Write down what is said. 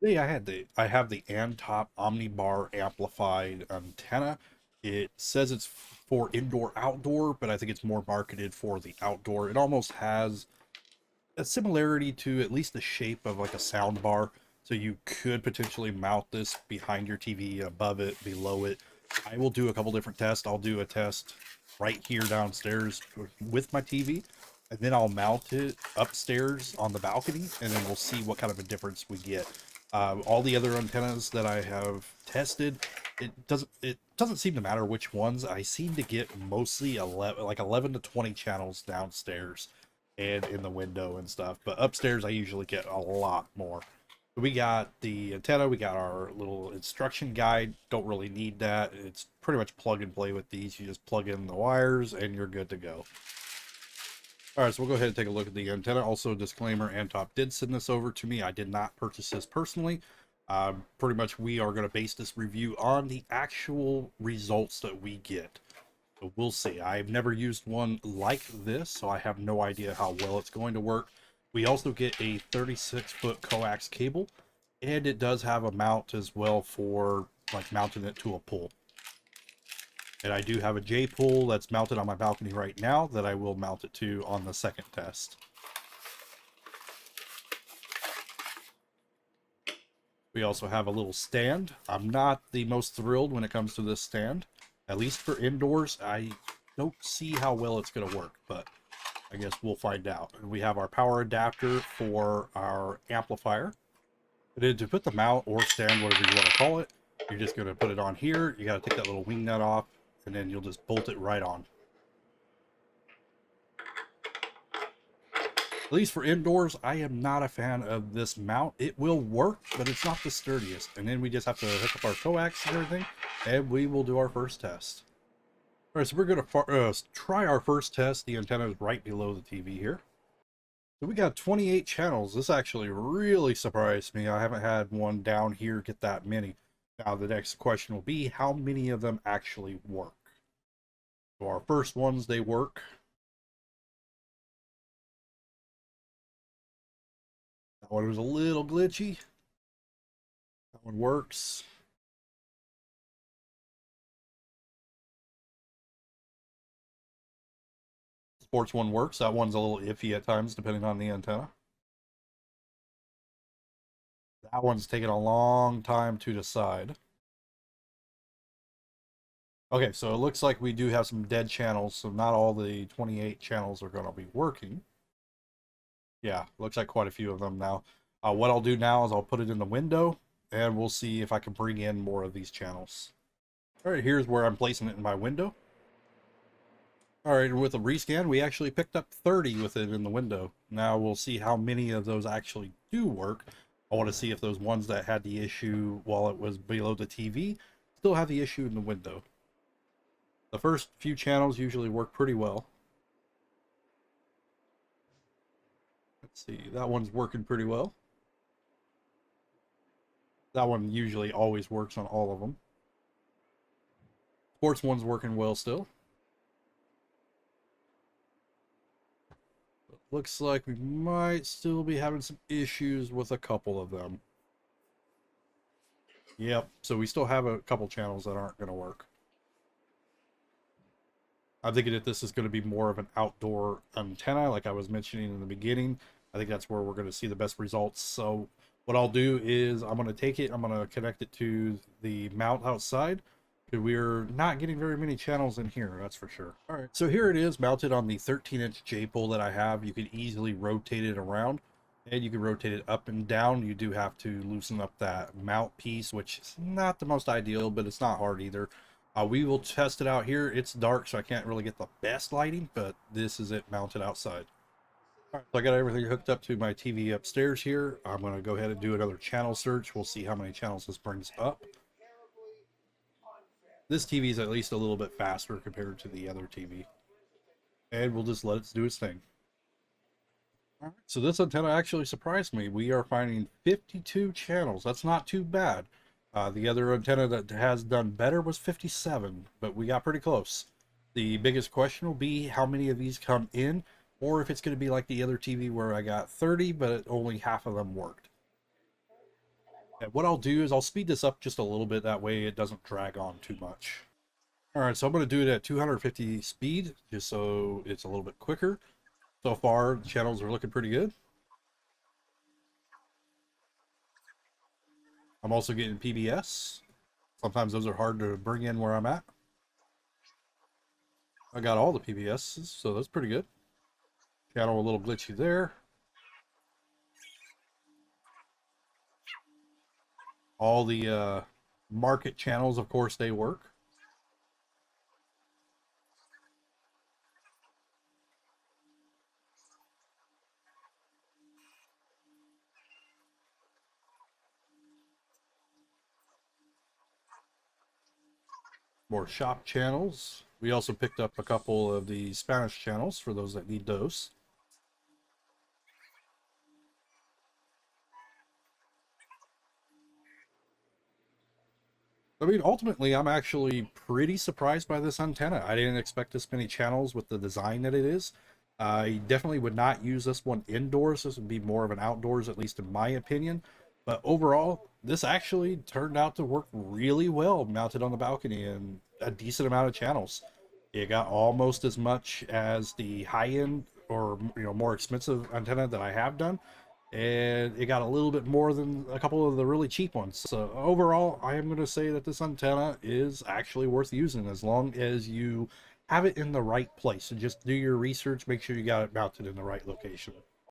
Yeah, I have the Antop omni bar amplified antenna. It says it's for indoor outdoor, but I think it's more marketed for the outdoor. It almost has a similarity to at least the shape of like a sound bar. So you could potentially mount this behind your TV, above it, below it. I will do a couple different tests. I'll do a test right here downstairs with my TV, and then I'll mount it upstairs on the balcony, and then we'll see what kind of a difference we get. All the other antennas that I have tested, it doesn't seem to matter which ones. I seem to get mostly 11 to 20 channels downstairs and in the window and stuff. But upstairs, I usually get a lot more. We got the antenna, we got our little instruction guide. Don't really need that. It's pretty much plug and play with these. You just plug in the wires and you're good to go. All right, so we'll go ahead and take a look at the antenna. Also, disclaimer, Antop did send this over to me. I did not purchase this personally. Pretty much we are going to base this review on the actual results that we get. So we'll see. I've never used one like this, so I have no idea how well it's going to work. We also get a 36-foot coax cable, and it does have a mount as well for like mounting it to a pole. And I do have a J pole that's mounted on my balcony right now that I will mount it to on the second test. We also have a little stand. I'm not the most thrilled when it comes to this stand. At least for indoors, I don't see how well it's going to work, but I guess we'll find out. And we have our power adapter for our amplifier. And then to put the mount or stand, whatever you want to call it, you're just going to put it on here. You got to take that little wing nut off, and then you'll just bolt it right on. At least for indoors, I am not a fan of this mount. It will work, but it's not the sturdiest. And then we just have to hook up our coax and everything, and we will do our first test. All right, so we're going to try our first test. The antenna is right below the TV here. So we got 28 channels. This actually really surprised me. I haven't had one down here get that many. Now the next question will be, how many of them actually work? So our first ones, they work. That one was a little glitchy. That one works. Sports one works. That one's a little iffy at times depending on the antenna. That one's taking a long time to decide. Okay, so it looks like we do have some dead channels, so not all the 28 channels are going to be working. Yeah, looks like quite a few of them now. What I'll do now is I'll put it in the window, and we'll see if I can bring in more of these channels. All right, here's where I'm placing it in my window. All right, with a rescan, we actually picked up 30 with it in the window. Now we'll see how many of those actually do work. I want to see if those ones that had the issue while it was below the TV still have the issue in the window. The first few channels usually work pretty well. Let's see, that one's working pretty well. That one usually always works on all of them. Sports one's working well still. Looks like we might still be having some issues with a couple of them. Yep, so we still have a couple channels that aren't going to work. I'm thinking that this is going to be more of an outdoor antenna, like I was mentioning in the beginning. I think that's where we're going to see the best results. So what I'll do is I'm going to take it, I'm going to connect it to the mount outside. We're not getting very many channels in here, that's for sure. All right, so here it is mounted on the 13-inch J pole that I have. You can easily rotate it around, and you can rotate it up and down. You do have to loosen up that mount piece, which is not the most ideal, but it's not hard either. We will test it out here. It's dark, so I can't really get the best lighting, but this is it mounted outside. All right, so I got everything hooked up to my TV upstairs here. I'm going to go ahead and do another channel search. We'll see how many channels this brings up. This TV is at least a little bit faster compared to the other TV. And we'll just let it do its thing. All right, so this antenna actually surprised me. We are finding 52 channels. That's not too bad. The other antenna that has done better was 57, but we got pretty close. The biggest question will be how many of these come in, or if it's going to be like the other TV where I got 30, but only half of them worked. And what I'll do is I'll speed this up just a little bit, that way it doesn't drag on too much. All right, so I'm going to do it at 250 speed, just so it's a little bit quicker. So far, the channels are looking pretty good. I'm also getting PBS. Sometimes those are hard to bring in where I'm at. I got all the PBSs, so that's pretty good. Channel a little glitchy there. All the market channels, of course, they work. More shop channels. We also picked up a couple of the Spanish channels for those that need those. I mean, ultimately, I'm actually pretty surprised by this antenna. I didn't expect this many channels with the design that it is. I definitely would not use this one indoors. This would be more of an outdoors, at least in my opinion. But overall, this actually turned out to work really well mounted on the balcony and a decent amount of channels. It got almost as much as the high-end or more expensive antenna that I have done, and it got a little bit more than a couple of the really cheap ones. So overall, I am going to say that this antenna is actually worth using as long as you have it in the right place. And just do your research, make sure you got it mounted in the right location.